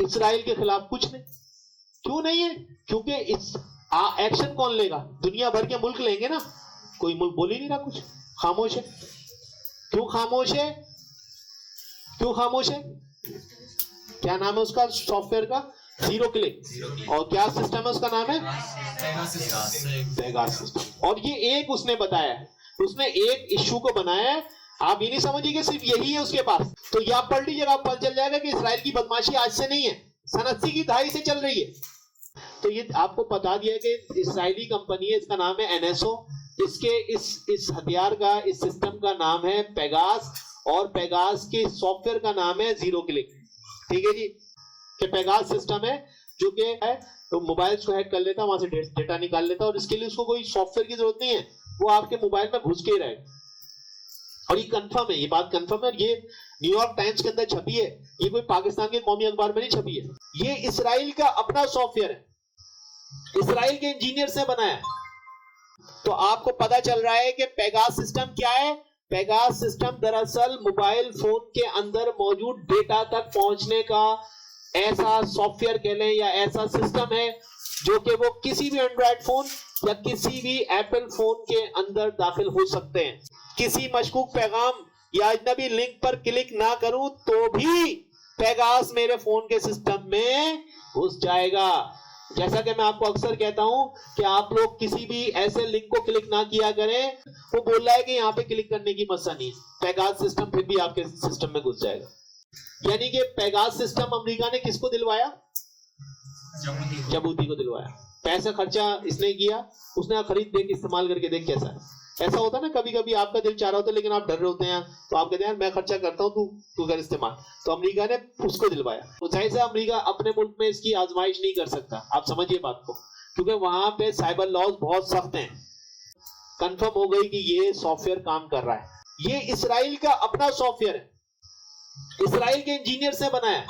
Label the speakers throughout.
Speaker 1: Israel के खिलाफ कुछ नहीं। क्यों नहीं है? क्योंकि इस एक्शन कौन लेगा? दुनिया भर के मुल्क लेंगे ना। कोई मुल्क बोल ही नहीं रहा, कुछ खामोश है। क्यों खामोश है? क्यों खामोश है? क्या नाम है उसका सॉफ्टवेयर का? Zero click. और क्या सिस्टम है उसका? नाम है पेगास सिस्टम। और ये एक उसने बताया है, उसने एक इश्यू को बनाया है। आप ये नहीं समझिए कि सिर्फ यही है उसके पास। तो ये आप पढ़ लीजिएगा, आप पता चल जाएगा कि इसराइल की बदमाशी आज से नहीं है, सन 80 की दहाई से चल रही है। तो ये आपको बता दिया कि इसराइली कंपनी है, इसका नाम है NSO। इसके इस हथियार का, इस सिस्टम का नाम है पेगास, और पेगास के सॉफ्टवेयर का नाम है जीरो क्लिक। ठीक है जी, कि पेगास सिस्टम है जो कि है तो मोबाइल्स को हैक कर लेता है, वहां से डेटा निकाल लेता है, और इसके लिए उसको कोई सॉफ्टवेयर की जरूरत नहीं है, वो आपके मोबाइल में घुस के रहेगा। और ये कंफर्म है, ये बात कंफर्म है। ये न्यूयॉर्क टाइम्स के अंदर छपी है, ये कोई पाकिस्तान के कौमी अखबार में नहीं छपी है। ये इसराइल का अपना सॉफ्टवेयर है, इसराइल के इंजीनियर से बनाया। तो आपको पता चल रहा है कि पेगास सिस्टम क्या है। पेगास सिस्टम दरअसल मोबाइल फोन के अंदर मौजूद डेटा तक पहुंचने का ऐसा सॉफ्टवेयर कह लें या ऐसा सिस्टम है जो कि वो किसी भी एंड्रॉइड फोन या किसी भी एप्पल फोन के अंदर दाखिल हो सकते हैं। किसी मशकूक पैगाम या अजनबी लिंक पर क्लिक ना करूं तो भी पेगास मेरे फोन के सिस्टम में घुस जाएगा। जैसा कि मैं आपको अक्सर कहता हूं कि आप लोग किसी भी ऐसे लिंक को क्लिक ना किया करें। वो बोल रहा है कि यहाँ पे क्लिक करने की मसला नहीं है, पेगास सिस्टम फिर भी आपके सिस्टम में घुस जाएगा। यानी कि पेगास सिस्टम अमेरिका ने किसको दिलवाया? जबूती को दिलवाया। पैसा खर्चा इसने किया, उसने खरीद देख इस्तेमाल करके देख कैसा है। ऐसा होता है ना, कभी कभी आपका दिल चाह रहा होता है लेकिन आप डर रहे होते हैं, तो आप कहते हैं मैं खर्चा करता हूं, तू कर इस्तेमाल। तो अमेरिका ने उसको दिलवाया। तो जाहिर से अमेरिका अपने मुल्क में इसकी आजमाइश नहीं कर सकता, आप समझिए बात को, क्योंकि वहां पे साइबर लॉज बहुत सख्त हैं। कंफर्म हो गई कि ये सॉफ्टवेयर काम कर रहा है। ये इसराइल का अपना सॉफ्टवेयर है, इसराइल के इंजीनियर से बनाया है।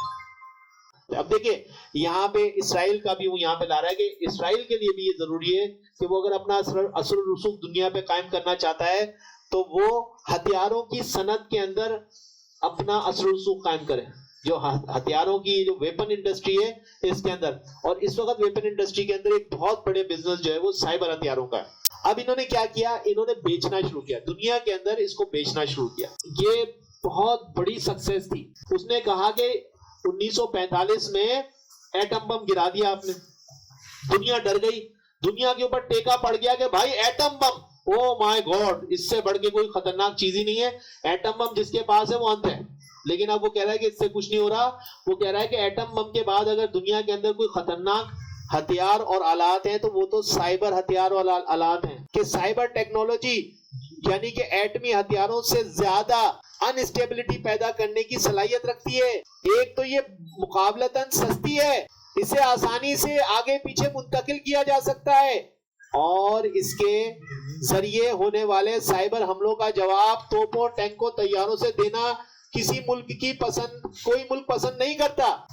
Speaker 1: अब देखिए यहाँ पे इसराइल का भी वो यहाँ पे ला रहा है कि इसराइल के लिए भी ये जरूरी है कि वो अगर अपना असर रसूख दुनिया पे कायम करना चाहता है तो वो हथियारों की सनत के अंदर अपना असर रसूख कायम करे। जो हथियारों की जो वेपन इंडस्ट्री है इसके अंदर, और इस वक्त वेपन इंडस्ट्री के अंदर एक बहुत बड़े बिजनेस जो है वो साइबर हथियारों का है। अब इन्होंने क्या किया, इन्होंने बेचना शुरू किया, दुनिया के अंदर इसको बेचना शुरू किया। ये बहुत बड़ी सक्सेस थी। उसने कहा कि 1945 में एटम बम गिरा दिया आपने, दुनिया डर गई, दुनिया के ऊपर टेका पड़ गया कि भाई atom bomb, oh my God, इससे बढ़ के कोई खतरनाक चीज ही नहीं है। एटम बम जिसके पास है वो अंत है। लेकिन अब वो कह रहा है कि इससे कुछ नहीं हो रहा। वो कह रहा है कि एटम बम के बाद अगर दुनिया के अंदर कोई खतरनाक हथियार और आलात हैं तो वो तो साइबर हथियार और आलात हैं। कि साइबर टेक्नोलॉजी यानी कि एटमी हथियारों से ज्यादा अनस्टेबिलिटी पैदा करने की सलाहियत रखती है। एक तो ये मुकाबलतन सस्ती है, इसे आसानी से आगे पीछे मुंतकिल किया जा सकता है, और इसके जरिए होने वाले साइबर हमलों का जवाब तोपों, टैंकों, तैयारों से देना किसी मुल्क की पसंद, कोई मुल्क पसंद नहीं करता।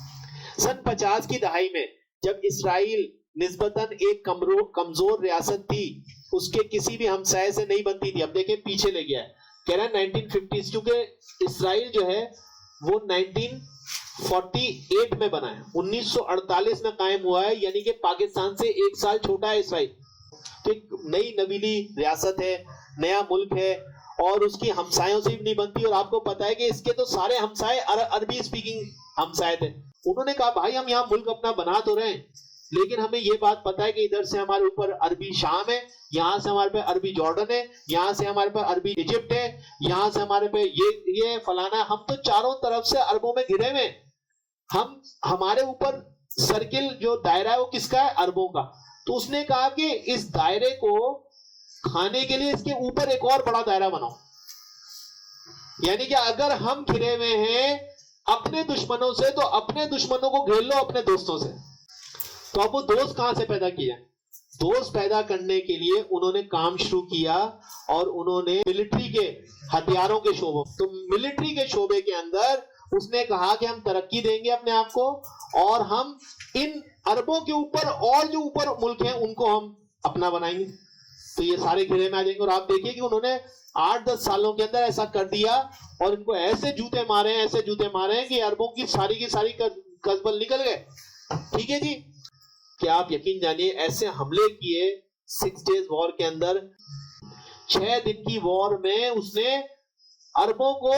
Speaker 1: सन 50 की दहाई में जब इसराइल निस्बतन एक कमजोर रियासत थी, उसके किसी भी हमसाये से नहीं बनती थी। अब देखें पीछे ले गया है, कह रहा है 1950, क्योंकि इसराइल जो है वो 1948 में बना है, 1948 में कायम हुआ है, यानी कि पाकिस्तान से 1 साल छोटा है इसराइल। तो एक नई नवीली रियासत है, नया मुल्क है, और उसकी हमसायों से भी नहीं बनती। और आपको पता है कि इसके तो सारे हमसाए अरबी स्पीकिंग हमसाए थे। उन्होंने कहा भाई हम यहाँ मुल्क अपना बना तो रहे हैं, लेकिन हमें ये बात पता है कि इधर से हमारे ऊपर अरबी शाम है, यहाँ से हमारे पे अरबी जॉर्डन है, यहाँ से हमारे पे अरबी इजिप्ट है, यहाँ से हमारे पे ये फलाना, हम तो चारों तरफ से अरबों में घिरे हुए। हम हमारे ऊपर सर्किल जो दायरा है वो किसका है? अरबों का। तो उसने कहा कि इस दायरे को खाने के लिए इसके ऊपर एक और बड़ा दायरा बनाओ। यानी कि अगर हम घिरे हुए हैं अपने दुश्मनों से, तो अपने दुश्मनों को घेर लो अपने दोस्तों से। तो अब वो दोस्त कहां से पैदा किया? दोस्त पैदा करने के लिए उन्होंने काम शुरू किया, और उन्होंने मिलिट्री के हथियारों के शोबों, तो मिलिट्री के शोबे के अंदर उसने कहा कि हम तरक्की देंगे अपने आप को, और हम इन अरबों के ऊपर और जो ऊपर मुल्क हैं उनको हम अपना बनाएंगे। तो ये सारे घेरे में आ जाएंगे। और आप देखिए कि उन्होंने 8-10 सालों के अंदर ऐसा कर दिया, और इनको ऐसे जूते मारे हैं कि अरबों की सारी कस्बल निकल गए। ठीक है जी, क्या आप यकीन जानिए ऐसे हमले किए 6 डेज वॉर के अंदर, 6 दिन की वॉर में उसने अरबों को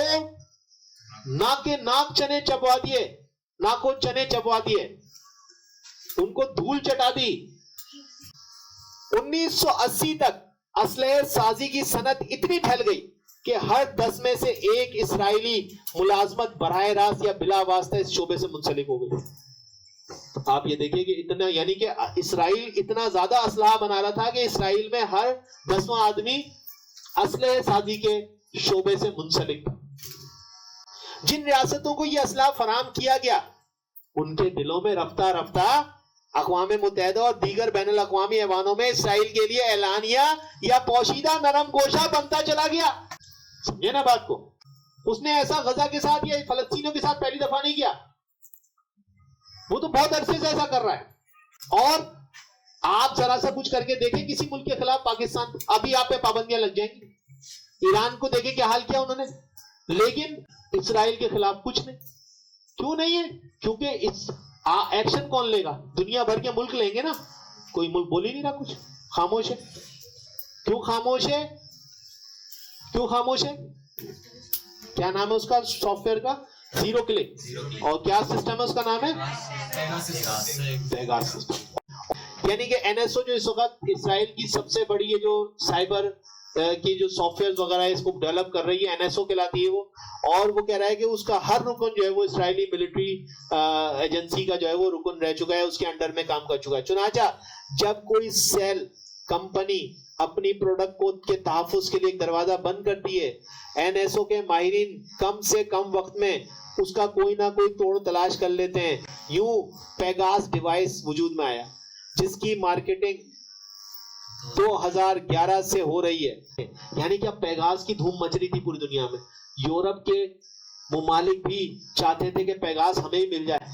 Speaker 1: नाके नाक चने चबवा दिए, नाको चने चबवा दिए, उनको धूल चटा दी। 1980 तक असलहे साजी की सनत इतनी फैल गई कि हर 10 में से एक इस्राएली मुलाजमत बराह रास्त या बिला वास्ता इस शोबे से मुंसलिक हो गई। आप ये देखिए कि इतना, यानी कि इस्राइल इतना ज्यादा असलहा बना रहा था कि इस्राइल में हर 10वां आदमी असलहे साजी के शोबे से मुंसलिक था। जिन रियासतों को यह असलहा फराम किया गया उनके दिलों में रफ्ता रफ्ता अक़वाम मुत्तहिदा और दीगर बैनुल अक़वामी ऐवानों में इसराइल के लिए ऐलानिया या पोशीदा नरम गोशा बनता चला गया। समझे ना बात को? उसने ऐसा गजा के साथ या फलस्तीनियों के साथ पहली दफा नहीं किया, वो तो बहुत अरसे से ऐसा कर रहा है। और आप जरा सा कुछ करके देखें किसी मुल्क के खिलाफ, पाकिस्तान, अभी आप पे पाबंदियां लग जाएंगी। ईरान को देखें क्या हाल किया उन्होंने, लेकिन इसराइल के खिलाफ कुछ नहीं। क्यों नहीं है? क्योंकि इस एक्शन कौन लेगा? दुनिया भर के मुल्क लेंगे ना। कोई मुल्क बोल ही नहीं रहा, कुछ खामोश है। क्यों खामोश है? क्यों खामोश है? क्या नाम है उसका सॉफ्टवेयर का? Zero click. और क्या सिस्टम है उसका? नाम है पेगास सिस्टम। यानी कि एनएसओ जो इस वक्त इसराइल की सबसे बड़ी ये जो साइबर की जो सॉफ्टवेयर वगैरह है इसको डेवलप कर रही है, एनएसओ कहलाती है वो। और वो कह रहा है कि उसका हर रुकन जो है वो इसराइली मिलिट्री एजेंसी का जो है वो रुकन रह चुका है, उसके अंडर में काम कर चुका है। चुनाचा जब कोई सेल कंपनी अपनी प्रोडक्ट को के तहफ्फुज़ के लिए एक दरवाजा बंद करती है, एनएसओ के माहिरीन कम से कम वक्त में उसका कोई ना कोई तोड़ तलाश कर लेते हैं। यूं पेगास डिवाइस वजूद में आया जिसकी मार्केटिंग 2011 से हो रही है। यानी कि अब पेगास की धूम मच रही थी पूरी दुनिया में। यूरोप के मुमालिक भी चाहते थे कि पेगास हमें ही मिल जाए,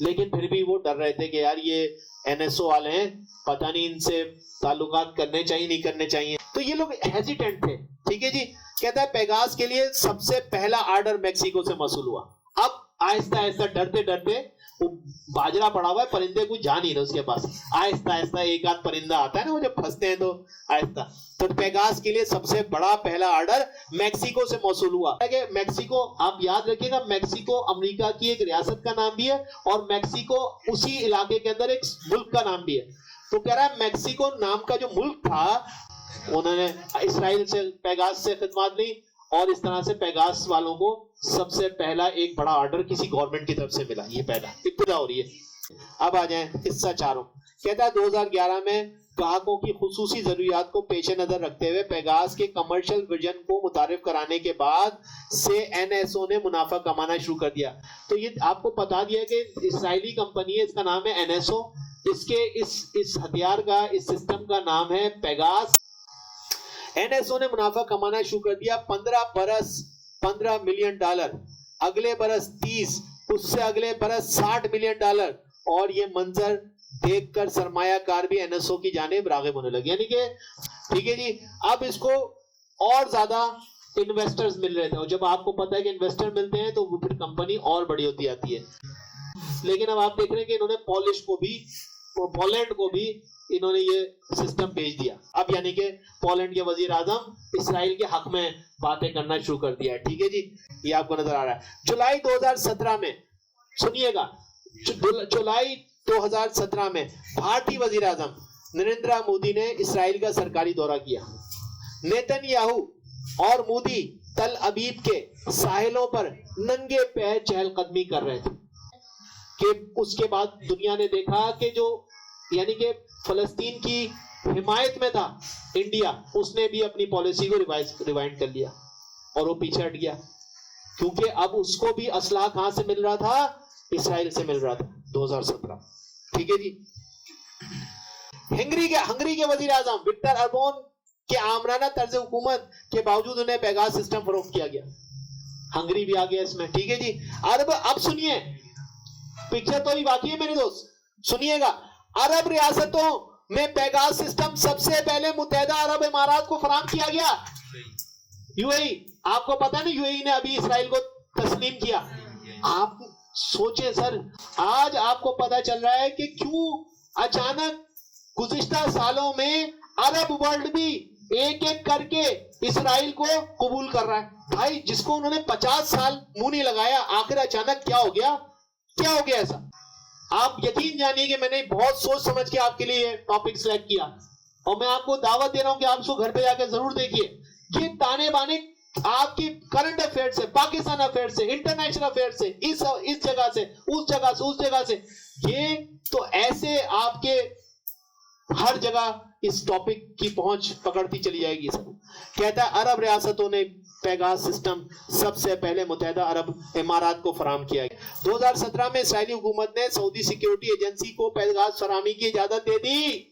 Speaker 1: लेकिन फिर भी वो डर रहे थे कि यार ये एनएसओ वाले हैं, पता नहीं इनसे ताल्लुकात करने चाहिए नहीं करने चाहिए। तो ये लोग हेजिटेंट थे। ठीक है जी, कहता है पेगास के लिए सबसे पहला ऑर्डर मेक्सिको से मसूल हुआ। अब आहिस्ता आहिस्ता डरते डरते, वो बाजरा पड़ा हुआ है, परिंदे कुछ जा नहीं रहे उसके पास, आहिस्ता आहिस्ता एक आध परिंदा आता है ना, वो जब फंसते हैं तो आहिस्ता। तो पेगास के लिए सबसे बड़ा पहला ऑर्डर मेक्सिको से मौसूल हुआ। मेक्सिको, आप याद रखिएगा, मेक्सिको अमेरिका की एक रियासत का नाम भी है और मेक्सिको उसी इलाके के अंदर एक मुल्क का नाम भी है। तो कह रहा है मेक्सिको नाम का जो मुल्क था, उन्होंने इसराइल से पेगास से खिदमत ली और इस तरह से पेगास वालों को सबसे पहला एक बड़ा ऑर्डर किसी गवर्नमेंट की तरफ से मिला। ये पहला इब्तिदा हो रही है। अब आ जाए हिस्सा 4। कहता है 2011 में ग्राहकों की खुसूसी जरूरियात को पेश नजर रखते हुए पेगास के कमर्शियल वर्जन को मुतारिफ कराने के बाद से एनएसओ ने मुनाफा कमाना शुरू कर दिया। तो ये आपको बता दिया कि इस्राएली कंपनी है, इसका नाम है एनएसओ। इसके इस हथियार का, इस सिस्टम का नाम है पेगास। एनएसओ ने मुनाफा कमाना शुरू कर दिया। 15 बरस $15 मिलियन, अगले बरस 30, उससे अगले बरस $60 मिलियन। और ये मंजर देखकर सरमायाकार भी एनएसओ की जानिब राग़िब होने लगे। यानी कि ठीक है जी, अब इसको और ज्यादा इन्वेस्टर्स मिल रहे थे, और जब आपको पता है कि इन्वेस्टर मिलते हैं तो फिर कंपनी और बड़ी होती आती है। लेकिन अब आप देख रहे हैं कि इन्होंने पोलैंड को भी इन्होंने ये सिस्टम भेज दिया। अब यानी कि पोलैंड के वजीर आजम इसराइल के हक में बातें करना शुरू कर दिया है। ठीक है जी, ये आपको नजर आ रहा है। जुलाई 2017 में, सुनिएगा, जुलाई 2017 में भारतीय वजीर आजम नरेंद्र मोदी ने इसराइल का सरकारी दौरा किया। नेतन्याहू और मोदी तल अबीब के साहिलों पर नंगे पैर चहलकदमी कर रहे थे कि उसके बाद दुनिया ने देखा कि जो यानी कि फलस्तीन की हिमायत में था इंडिया, उसने भी अपनी पॉलिसी को रिवाइंड कर लिया और वो पीछे हट गया, क्योंकि अब उसको भी असलाह कहां से मिल रहा था? इसराइल से मिल रहा था 2017। ठीक है जी। हंगरी के वजीर आजम विक्टर अर्बोन के आमराना तर्ज हुकूमत के बावजूद उन्हें पेगास सिस्टम फरोख्त किया गया। हंगरी भी आ गया इसमें। ठीक है जी। अब सुनिए, पिक्चर तो ही बाकी है मेरे दोस्त, सुनिएगा। अरब रियासतों में पेगास सिस्टम सबसे पहले मुत्तहिदा अरब इमारात को फराम किया गया। यूएई, आपको पता है ना, यूएई ने अभी इसराइल को तस्लीम किया। सोचे सर, आज आपको पता चल रहा है कि क्यों अचानक गुज़िश्ता सालों में अरब वर्ल्ड भी एक एक करके इस्राइल को कबूल कर रहा है। भाई जिसको उन्होंने 50 साल मुंह नहीं लगाया, आखिर अचानक क्या हो गया? क्या हो गया ऐसा? आप यकीन जानिए कि मैंने बहुत सोच समझ के आपके लिए टॉपिक सिलेक्ट किया और मैं आपको दावत दे रहा हूं कि आप इसको घर पे जाकर जरूर देखिए। ये ताने बाने आपकी करंट अफेयर से, पाकिस्तान अफेयर से, इंटरनेशनल अफेयर से, इस जगह से, उस जगह से, उस जगह से, ये तो ऐसे आपके हर जगह इस टॉपिक की पहुंच पकड़ती चली जाएगी। सब कहता है अरब रियासतों ने पेगास सिस्टम सबसे पहले मुत्तहिदा अरब इमारात को फराहम किया। 2017 में इसराइली हुकूमत ने सऊदी सिक्योरिटी एजेंसी को पेगास फराहमी की इजाजत दे दी।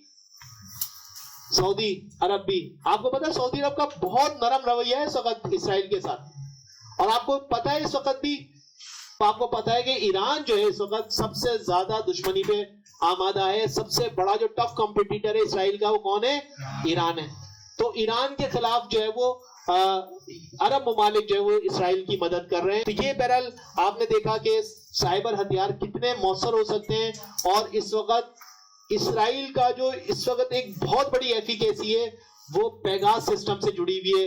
Speaker 1: सऊदी अरब भी, आपको पता है सऊदी अरब का बहुत नरम रवैया है इस वक्त इसराइल के साथ। और आपको पता है इस वक्त भी, आपको पता है कि ईरान जो है इस वक्त सबसे ज्यादा दुश्मनी पे आमादा है। सबसे बड़ा जो टफ कॉम्पिटिटर है इसराइल का, वो कौन है? ईरान है। तो ईरान के खिलाफ जो है वो अरब ममालिक जो है वो इसराइल की मदद कर रहे हैं। तो ये बहरहाल आपने देखा कि साइबर हथियार कितने मौसर हो सकते हैं। और इस वक्त इसराइल का जो इस वक्त एक बहुत बड़ी एफिकेसी है वो पेगास सिस्टम से जुड़ी हुई है।